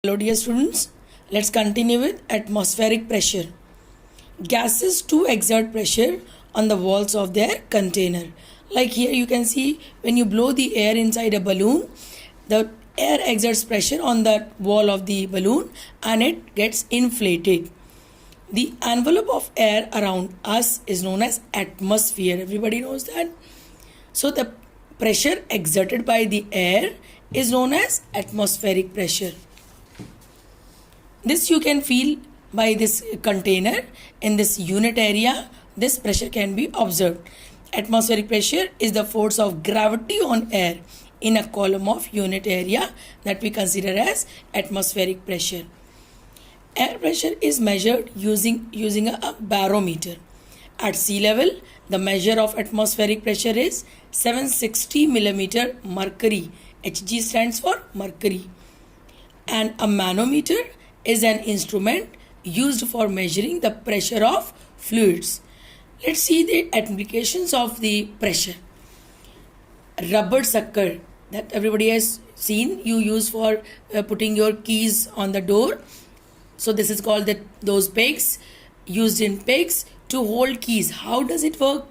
Hello dear students, let's continue with atmospheric pressure. Gases too exert pressure on the walls of their container. Like here you can see when you blow the air inside a balloon, the air exerts pressure on the wall of the balloon and it gets inflated. The envelope of air around us is known as atmosphere. Everybody knows that. So the pressure exerted by the air is known as atmospheric pressure. This you can feel by this container in this unit area. This pressure can be observed. Atmospheric pressure is the force of gravity on air in a column of unit area that we consider as atmospheric pressure. Air pressure is measured using a barometer. At sea level, the measure of atmospheric pressure is 760 millimeter mercury. Hg stands for mercury. And a manometer is an instrument used for measuring the pressure of fluids. Let's see the applications of the pressure. Rubber sucker that everybody has seen, you use for putting your keys on the door. So this is called those pegs, used in pegs to hold keys. How does it work?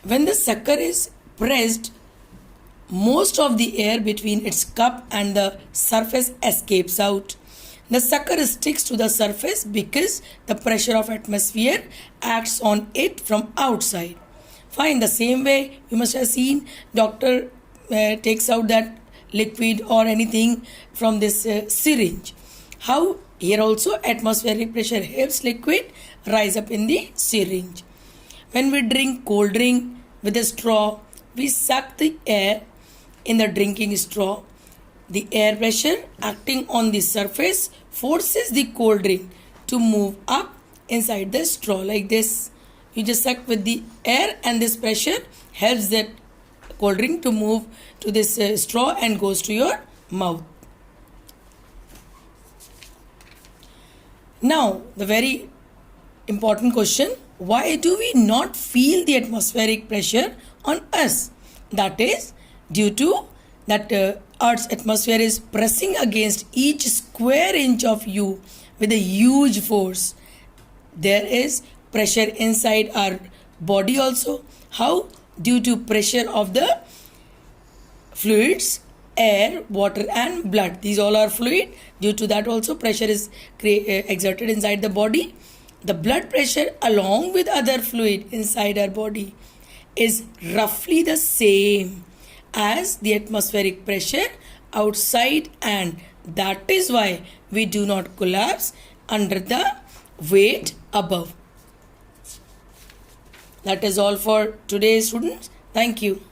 When the sucker is pressed, most of the air between its cup and the surface escapes out. The sucker sticks to the surface because the pressure of atmosphere acts on it from outside. Fine, the same way you must have seen doctor takes out that liquid or anything from this syringe. How here also atmospheric pressure helps liquid rise up in the syringe. When we drink cold drink with a straw, we suck the air in the drinking straw. The air pressure acting on the surface forces the cold drink to move up inside the straw like this. You just suck with the air and this pressure helps that cold drink to move to this straw and goes to your mouth. Now the very important question, why do we not feel the atmospheric pressure on us? That is due to that Earth's atmosphere is pressing against each square inch of you with a huge force. There is pressure inside our body also. How? Due to pressure of the fluids, air, water and blood. These all are fluid. Due to that also pressure is exerted inside the body. The blood pressure along with other fluid inside our body is roughly the same as the atmospheric pressure outside, and that is why we do not collapse under the weight above. That is all for today, students. Thank you.